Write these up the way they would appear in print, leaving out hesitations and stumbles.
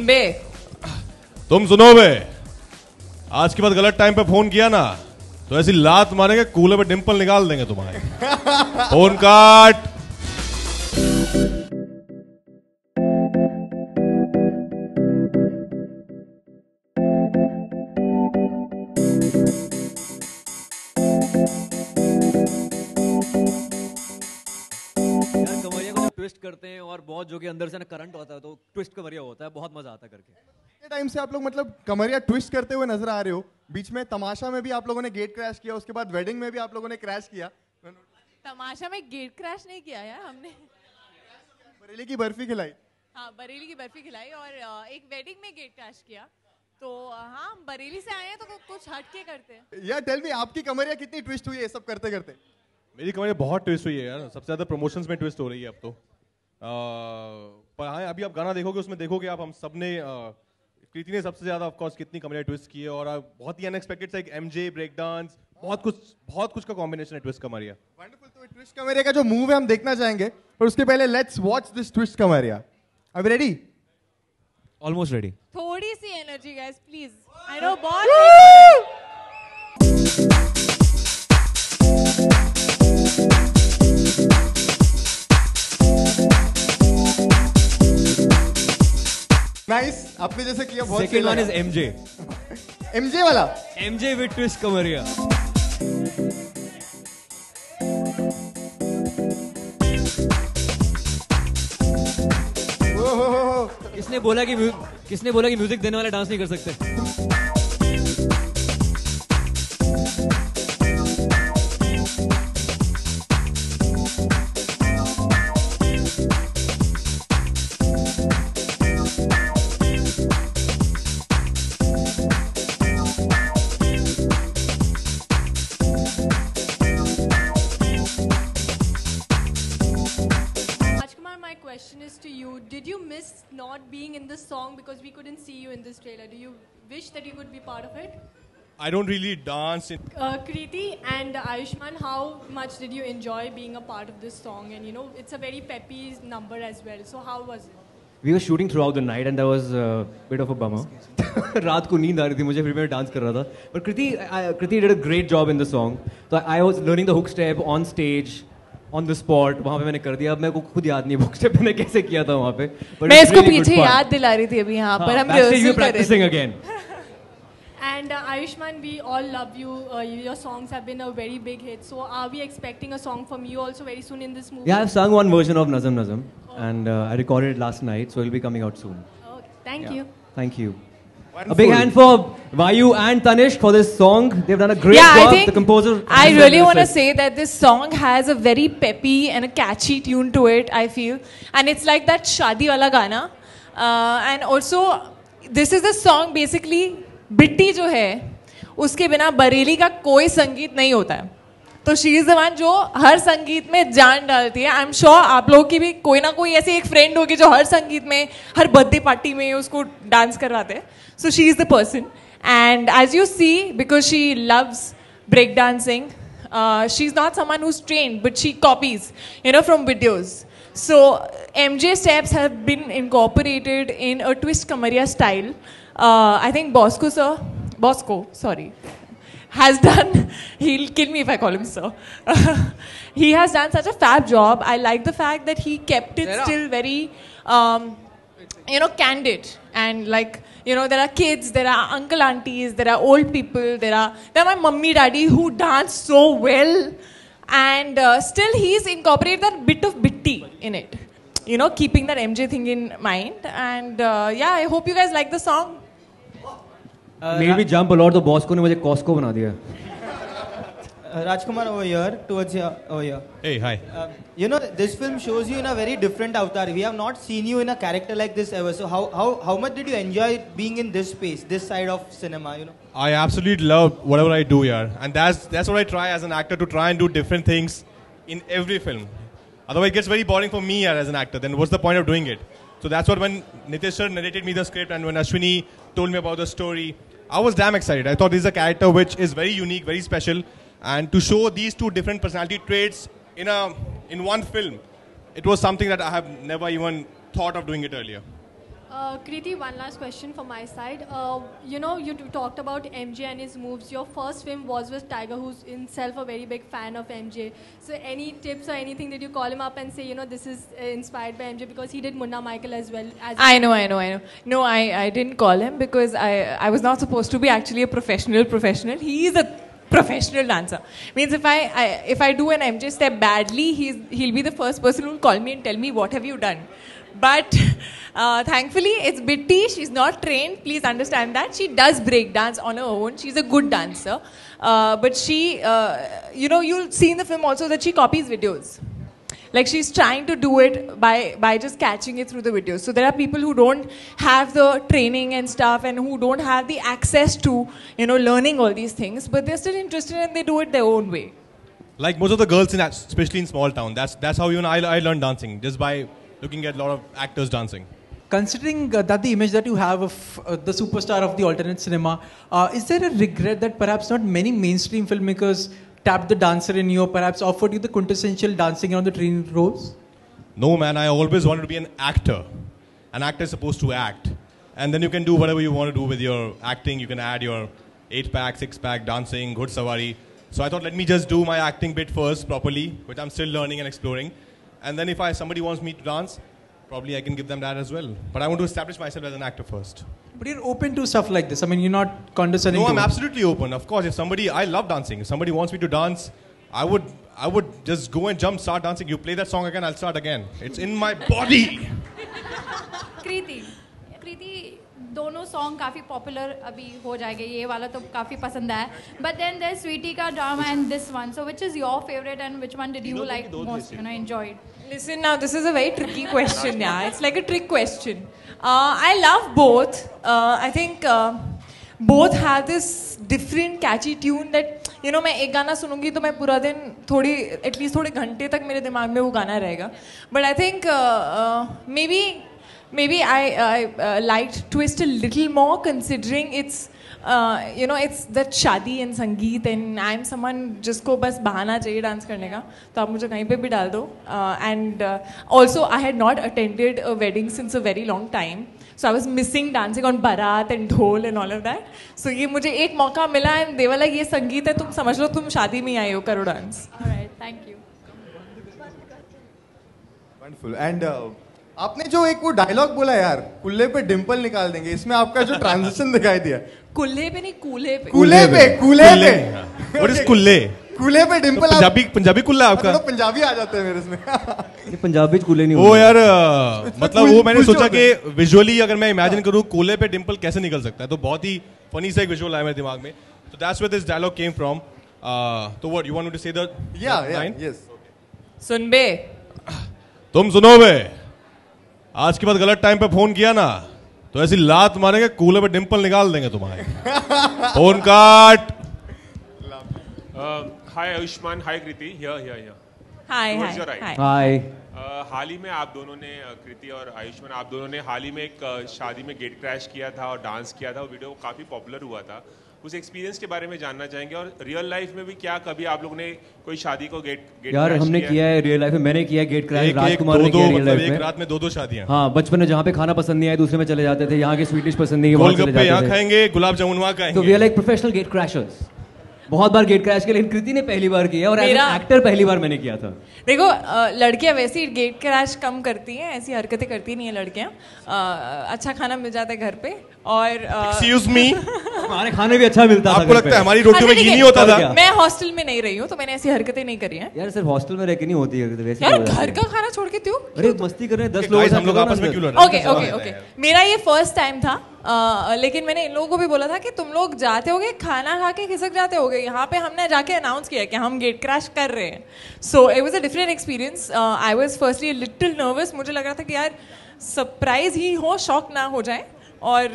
सुन बे। तुम सुनो बे, आज के बाद गलत टाइम पे फोन किया ना तो ऐसी लात मारेंगे कूलर पे डिंपल निकाल देंगे तुम्हारे। फोन काट। कमरिया को जब ट्विस्ट करते हैं और बहुत जो कि अंदर से ना करंट होता है तो ट्विस्ट कमरिया होता है, बहुत मजा आता है करके। टाइम से आप लोग मतलब कमरिया ट्विस्ट करते हुए नजर आ रहे हो। बीच में तमाशा में भी आप लोगों ने गेट क्रैश किया, उसके बाद वेडिंग में भी आप लोगों ने क्रैश किया। तमाशा में गेट क्रैश नहीं किया यार हमने। बरेली की बर्फी खिलाई। हाँ, बरेली की बर्फी खिलाई और एक वेडिंग में गेट क्रैश किया। तो हाँ, हम बरेली से आए हैं तो कुछ हट के करते हैं। यार टेल मी, आपकी कमरिया कितनी ट्विस्ट हुई है सब करते करते? मेरी कमरिया बहुत ट्विस्ट हुई है यार, सबसे ज्यादा प्रमोशंस में ट्विस्ट हो रही है अब तो। पर हाँ, अभी आप गाना देखोगे उसमें देखोगे आप, हम सबने कृति ने सबसे ज्यादा ऑफ कोर्स कितनी कमरिया ट्विस्ट की है और बहुत ही अनएक्सपेक्टेड सा एक एमजे ब्रेक डांस, बहुत कुछ का कॉम्बिनेशन है ट्विस्ट कमरिया। वंडरफुल। तो ट्विस्ट कमरिया का जो मूव है हम देखना चाहेंगे, पर उसके पहले let's watch this twist Kamariya. Are you ready? Almost ready. थोड़ी सी energy guys please. I know बहुत नाइस, आपने जैसे किया बहुत। Second one is MJ. MJ वाला? MJ with twist Kamariya. किसने बोला कि म्यूजिक देने वाले डांस नहीं कर सकते? Did you miss not being in this song because we couldn't see you in this trailer? Do you wish that you could be part of it? I don't really dance. Kriti and Ayushman, how much did you enjoy being a part of this song? And you know, it's a very peppy number as well. So how was it? We were shooting throughout the night and there was a bit of a bummer. रात को नींद आ रही थी मुझे, फिर मैं dance कर रहा था. But Kriti did a great job in the song. So I was learning the hook step on stage. On the spot, वहाँ पे मैंने कर दिया. अब मेरे को खुद याद नहीं बुक स्टेप मैंने कैसे किया था वहाँ पे. मैं इसको पीछे याद दिला रही थी अभी यहाँ पर हम रिहर्सल कर रहे थे. Again. And Ayushman, we all love you. Your songs have been a very big hit. So are we expecting a song from you also very soon in this movie? Yeah, I've sung one version of Nazam Nazam, and I recorded it last night, so it'll be coming out soon. Okay, thank you. Thank you. Wonderful. A big hand for Vayu and Tanishq for this song. They've done a great job. The composer. I really want to say that this song has a very peppy and a catchy tune to it, I feel. And it's like that Shadi wala gana. And also, this is the song basically, बिट्टी जो है, उसके बिना बरेली का कोई संगीत नहीं होता है. तो शी इज द वन जो हर संगीत में जान डालती है. आई एम श्योर आप लोगों की भी कोई ना कोई ऐसी एक फ्रेंड होगी जो हर संगीत में, हर बर्थडे पार्टी में उसको डांस करवाते हैं. So she is the person. And as you see, because she loves break dancing, she is not someone who is trained but she copies, you know, from videos. So MJ steps have been incorporated in a twist Kamaria style. I think Bosco, has done, he'll kill me if I call him sir. He has done such a fab job. I like the fact that he kept it still very, candid. And like, there are kids, there are uncle aunties, there are old people, there are my mummy daddy who dance so well. And still he's incorporated that bit of bitti in it, keeping that MJ thing in mind. And I hope you guys like the song. Made me jump a lot. तो Bosco ने मुझे Costco बना दिया. Rajkumar over here, towards here, over here. Hey, hi. This film shows you in a very different avatar. We have not seen you in a character like this ever. So how much did you enjoy being in this space, this side of cinema? I absolutely love whatever I do here, and that's what I try as an actor, to try and do different things in every film. Otherwise, it gets very boring for me as an actor. Then what's the point of doing it? So that's what when Nitesh sir narrated me the script and when Ashwini told me about the story, I was damn excited. I thought this is a character which is very unique, very special. And to show these two different personality traits in one film, it was something that I have never even thought of doing it earlier. Kriti, one last question from my side. You know, you talked about MJ and his moves. Your first film was with Tiger, who's himself a very big fan of MJ. So any tips or anything, did you call him up and say, you know, this is inspired by MJ? Because he did Munna Michael as well. I know. No, I didn't call him because I was not supposed to be actually a professional. He is a professional dancer. Means if I do an MJ step badly, he'll be the first person who'll call me and tell me, what have you done? But thankfully, it's Bitty. She's not trained. Please understand that. She does break dance on her own. She's a good dancer. But she, you know, you'll see in the film also that she copies videos. Like she's trying to do it by just catching it through the videos. So there are people who don't have the training and stuff and who don't have the access to, you know, learning all these things. But they're still interested and they do it their own way. Like most of the girls, especially in small town, that's how even I learned dancing, just by looking at a lot of actors dancing. Considering that the image that you have of the superstar of the alternate cinema, is there a regret that perhaps not many mainstream filmmakers tapped the dancer in you or perhaps offered you the quintessential dancing on the train roles? No, man, I always wanted to be an actor. An actor is supposed to act. And then you can do whatever you want to do with your acting. You can add your 8-pack, 6-pack, dancing, ghud sawari. So I thought, let me just do my acting bit first properly, which I'm still learning and exploring. And then if somebody wants me to dance, probably I can give them that as well. But I want to establish myself as an actor first. But you're open to stuff like this. I mean, you're not condescending. No, to I'm it. absolutely open. Of course, I love dancing. If somebody wants me to dance, I would just go and jump, start dancing. You play that song again, I'll start again. It's in my body. कृति दोनों song काफ़ी popular अभी हो जाएंगे ये वाला तो काफ़ी पसंद आया बट देन देयर स्वीटी का drama and this one so which is your favourite and which one did you like most you know enjoyed Listen now, this is a very tricky question. Yeah, it's like a trick question. I love both. I think both have this different catchy tune that you know मैं एक गाना सुनूंगी तो मैं पूरा दिन at least थोड़े घंटे तक मेरे दिमाग में वो गाना रहेगा. But I think maybe I liked Twist a little more considering it's you know it's that शादी and संगीत and I'm someone जिसको बस बहाना चाहिए डांस करने का तो आप मुझे कहीं पे भी डाल दो and also I had not attended a wedding since a very long time so I was missing dancing on barat and dhol and all of that so ये मुझे एक मौका मिला and they were like ये संगीत है तुम समझ लो तुम शादी में आई हो करो dance. Alright thank you wonderful and आपने जो एक वो डायलॉग बोला यार कुल्ले पे डिंपल निकाल देंगे इसमें आपका जो ट्रांजिशन दिखाई दिया कुल्ले पे नहीं कूल्हे पे What is कुल्ले? कूल्हे पे डिंपल पंजाबी कुल्ला आपका? तो पंजाबी आ जाते हैं मेरे इसमें. ये पंजाबी कुल्ले नहीं वो यार मतलब वो मैंने सोचा कि विजुअली अगर मैं इमेजिन करूँ कुल्ले पे डिंपल कैसे निकल सकता है तो बहुत ही फनी सा एक विजुअल आया मेरे दिमाग में तो that's where this dialogue came from. तो what you want me to say the line? Yes सुन बे तुम सुनो बे आज के बाद गलत टाइम पे फोन किया ना तो ऐसी लात मारेंगे कूले पे डिंपल निकाल देंगे तुम्हारे. फोन काट. हाय आयुष्मान, हाय कृति. हियर हाय हाय. हाल ही में आप दोनों ने कृति और आयुष्मान आप दोनों ने हाल ही में एक शादी में गेट क्रैश किया था और डांस किया था. वो वीडियो काफी पॉपुलर हुआ था. उस एक्सपीरियंस के बारे में जानना चाहेंगे और रियल लाइफ में भी क्या कभी आप लोगों ने कोई शादी को गेट यार हमने किया है रियल लाइफ में. मैंने किया गेट क्रैश. राजकुमार ने किया रियल लाइफ में. एक रात में 2 शादियां. हाँ बचपन में जहाँ पे खाना पसंद नहीं आया दूसरे में चले जाते थे. यहाँ के स्वीट डिश पसंद नहीं है वहाँ चले जाते थे. यहाँ खाएंगे गुलाब जामुन वहाँ खाएंगे. तो we are like professional gate crashers. बहुत बार गेट क्रैश किया लेकिन कृति ने पहली बार किया और एज एक्टर पहली बार मैंने किया था. देखो लड़कियां वैसे ही गेट क्रैश कम करती हैं ऐसी हरकतें करती नहीं है लड़कियां. अच्छा खाना मिल जाता है घर पे और एक्सक्यूज मी हमारे खाने भी अच्छा मिलता था. आपको लगता है हमारी रोटियों में घी नहीं होता था? मैं हॉस्टल में नहीं रही हूँ तो मैंने ऐसी हरकतें नहीं करी हैं. यार सिर्फ हॉस्टल में रह के नहीं होती है वैसे. यार घर का खाना छोड़ के क्यों? अरे मस्ती कर रहे हैं 10 लोग हम लोग आपस में क्यों लड़ रहे हैं? ओके मेरा ये फर्स्ट टाइम था लेकिन मैंने इन लोगों को भी बोला था कि तुम लोग जाते होगे खाना खा के खिसक जाते होगे. यहाँ पे हमने जाके अनाउंस किया कि हम गेट क्रैश कर रहे हैं. So it was a different experience. I was firstly little nervous. मुझे लग रहा था कि यार सरप्राइज ही हो शॉक ना हो जाए और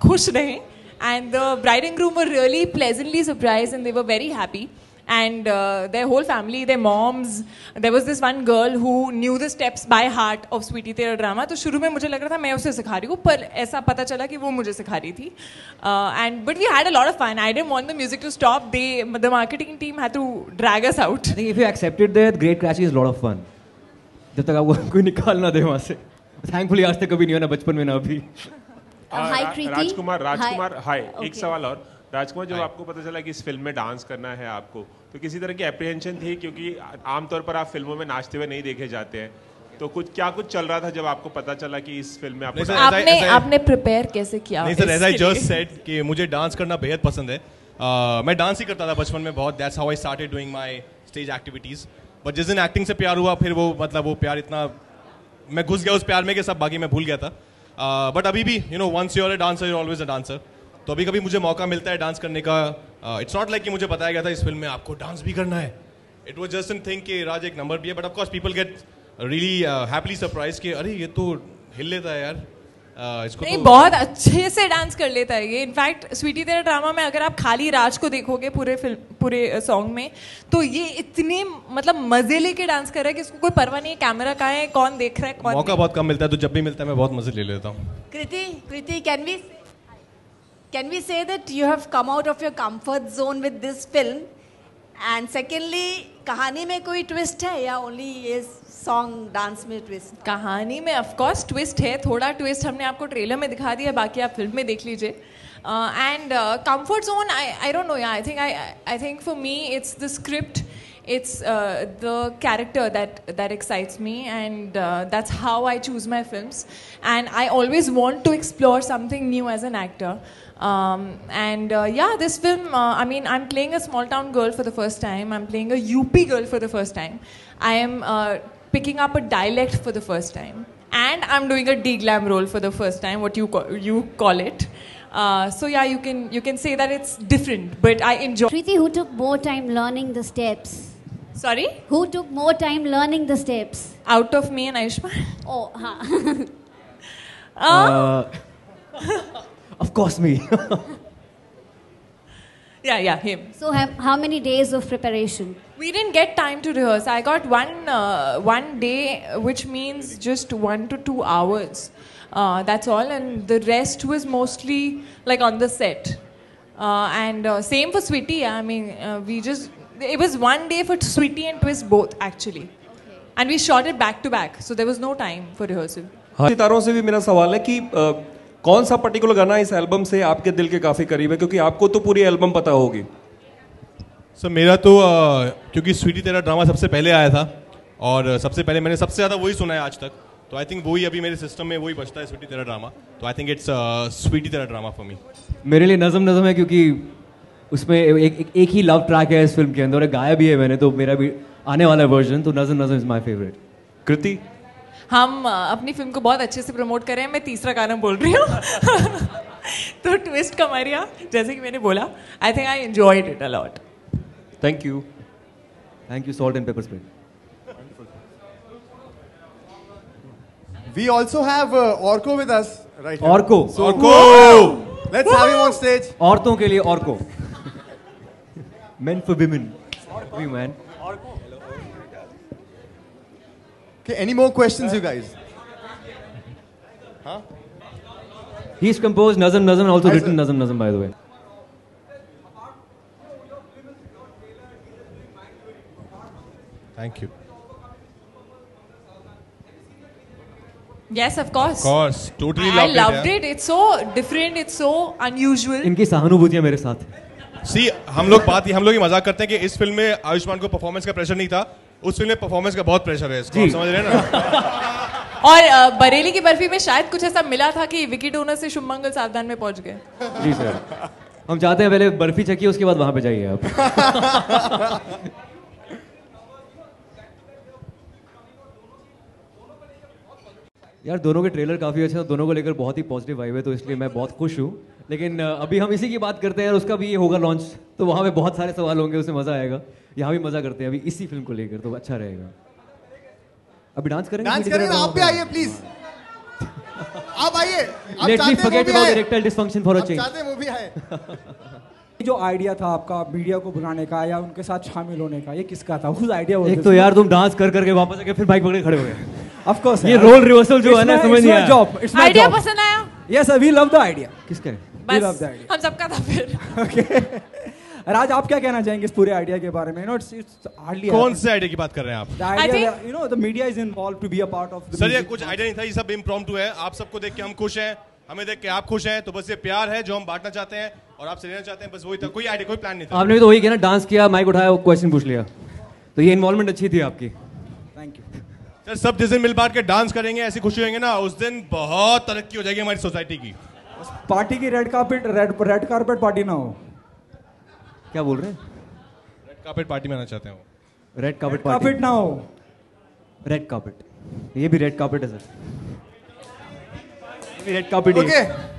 खुश रहें. And the bride and groom were really pleasantly surprised and they were very happy. And their whole family, their moms, there was this one girl who knew the steps by heart of Sweetie Tera Drama. तो शुरू में मुझे लग रहा था मैं उसे सिखा रही हूँ पर ऐसा पता चला कि वो मुझे सिखा रही थी. But we had a lot of fun. I didn't want the music to stop. The marketing team had to drag us out. I think if you accepted that, Great Crash is a lot of fun. जब तक आपको कोई निकाल ना दे वहाँ से. Thankfully आज तक कभी नहीं हुआ, ना बचपन में ना अभी। हाय कृति। राजकुमार हाय। Okay. एक सवाल और, राजकुमार जब आपको पता चला कि इस फिल्म में डांस करना है आपको, तो किसी तरह की एप्रीहेंशन थी? क्योंकि आमतौर पर आप फिल्मों में नाचते हुए नहीं देखे जाते हैं, तो कुछ चल रहा था जब आपको पता चला कि इस फिल्म में आपको आपने प्रिपेयर कैसे किया? नहीं sir, as I just said कि मुझे डांस करना बेहद पसंद है। मैं डांस ही करता था बचपन में बहुत, that's how I started doing my stage activities. But जिस दिन एक्टिंग से प्यार हुआ, फिर वो प्यार इतना, मैं घुस गया उस प्यार में कि सब बाकी मैं भूल गया था। बट अभी भी once you are a dancer you are always a dancer. तो अभी कभी मुझे मौका मिलता है डांस करने का। इट्स नॉट लाइक कि मुझे बताया गया था इस फिल्म में आपको डांस भी करना है। It was just an thing कि राज एक नंबर भी है, but of course people get really happily surprise कि अरे ये तो हिल लेता है यार, इसको नहीं, तो बहुत अच्छे से डांस कर लेता है ये। इनफैक्ट स्वीटी तेरा ड्रामा में अगर आप खाली राज को देखोगे पूरे सॉन्ग में, तो ये इतने मतलब मजे लेके डांस कर रहा है कि इसको कोई परवाह नहीं है कैमरा कहाँ है, कौन देख रहा है, कौन मौका बहुत कम मिलता है, तो जब भी मिलता है मैं बहुत मजे ले लेता हूँ। Kriti, can we say that you have come out of your comfort zone with this film? And secondly, कहानी में कोई twist है या only ये song dance में twist? कहानी में ऑफ कोर्स ट्विस्ट है, थोड़ा ट्विस्ट हमने आपको ट्रेलर में दिखा दिया, बाकी आप फिल्म में देख लीजिए। And comfort zone, I don't know, I think for me it's the script, it's the character that excites me, and that's how I choose my films. And I always want to explore something new as an actor. Yeah, this film, I mean, I'm playing a small town girl for the first time. I'm playing a UP girl for the first time. I am picking up a dialect for the first time, and I'm doing a D-glam role for the first time, what you call it. So yeah, you can say that it's different, but I enjoy. Kriti, who took more time learning the steps? Sorry? Who took more time learning the steps? Out of me and Ayushmann. Oh, Of course me. Yeah, him. So how many days of preparation? We didn't get time to rehearse. I got one day, which means just 1 to 2 hours. That's all, and the rest was mostly like on the set. And same for Sweetie. I mean, it was one day for Sweetie and Twist both actually. Okay. And we shot it back to back, so there was no time for rehearsal. हाँ, सितारों से भी मेरा सवाल है कि कौन सा पर्टिकुलर गाना इस एल्बम से आपके दिल के काफी करीब है, क्योंकि आपको तो पूरी एल्बम पता होगी। सर मेरा तो क्योंकि स्वीटी तेरा ड्रामा सबसे पहले आया था और सबसे पहले मैंने सबसे ज़्यादा वही सुना है आज तक, तो आई थिंक वही अभी मेरे सिस्टम में वही बचता है, स्वीटी तेरा ड्रामा। तो आई थिंक इट्स स्वीटी तेरा ड्रामा फॉर मी। मेरे लिए नज़म है, क्योंकि उसमें एक ही लव ट्रैक है इस फिल्म के अंदर, गाया भी है मैंने, तो मेरा भी आने वाला वर्जन, तो नज़म इज माय फेवरेट। कृति, हम अपनी फिल्म को बहुत अच्छे से प्रमोट कर रहे हैं। मैं तीसरा गाना बोल रही हूँ तो ट्विस्ट कमरिया, जैसे कि मैंने बोला, I think I enjoyed it a lot. Thank you salt and paper spray. We also have Orko with us right here. Orko. So, Orko. Let's have him on stage. औरतों के लिए Orko. Men for women. We man. Okay, any more questions, you guys? Huh? He's composed Nazam, also written Nazam, by the way. Thank you. Yes, of course. Of course, totally I loved it. It's so different. It's so unusual. इनकी सहानुभूतियां मेरे साथ। See, हम लोग ये मजाक करते हैं कि इस फिल्म में आयुष्मान को परफॉर्मेंस का प्रेशर नहीं था, उस फिल्म में परफॉर्मेंस का बहुत प्रेशर है, इसको आप समझ रहे हैं ना? और बरेली की बर्फी में शायद कुछ ऐसा मिला था कि विकी डोनर से शुभमंगल सावधान में पहुंच गए। जी सर, हम चाहते हैं पहले बर्फी चखिए, उसके बाद वहां पे जाइए आप। यार दोनों के ट्रेलर काफ़ी अच्छे हैं, दोनों को लेकर बहुत ही पॉजिटिव वाइब है, तो इसलिए मैं बहुत खुश हूँ। लेकिन अभी हम इसी की बात करते हैं, और उसका भी ये होगा लॉन्च, तो वहाँ पे बहुत सारे सवाल होंगे, उसमें मज़ा आएगा। यहाँ भी मज़ा करते हैं अभी इसी फिल्म को लेकर, तो अच्छा रहेगा। अभी डांस करेंगे, आप भी आइए प्लीज, आप आइए। Let me forget about erectile dysfunction for a change. चाहते मूवी है। जो आइडिया था आपका मीडिया को बुलाने का या उनके साथ शामिल होने का, ये किसका था? उस आइडिया एक तो यार तुम डांस कर करके वापस आके फिर बाइक पकड़े खड़े हो गए। ऑफ कोर्स ये रोल रिवर्सल जो है ना, समझ नहीं आया। आइडिया पसंद आया? Yes, we love the idea. किसका है? बस हम सबका था फिर। ओके, राज आप क्या कहना चाहेंगे इस पूरे आइडिया के बारे में? इट्स हार्डली कौन से आइडिया की बात कर रहे हैं आप? The idea, you know, the media is involve to be a part of the sir ये कुछ आइडिया नहीं था, ये सब इम्प्रॉम्प्टू है। आप सबको देख के हम खुश हैं, हमें देख के आप खुश हैं, तो बस ये प्यार है जो हम बांटना चाहते हैं और आपसे लेना चाहते हैं, बस वही था। कोई आइडिया, कोई प्लान नहीं था। आपने भी तो वही किया ना, डांस किया, माइक उठाया, क्वेश्चन पूछ लिया, तो ये इन्वॉल्वमेंट अच्छी थी आपकी। Thank you sir. सब जिस दिन मिल बांट के डांस करेंगे, ऐसी खुशी होंगे ना, उस दिन बहुत तरक्की हो जाएगी हमारी सोसाइटी की। पार्टी की रेड कारपेट पार्टी ना हो। क्या बोल रहे हैं? रेड कार्पेट पार्टी में आना चाहते हैं। रेड कार्पेट पार्टी कार्पेट ना हो। रेड कार्पेट, ये भी रेड कार्पेट है सर, ये भी रेड कार्पेट ही है। ओके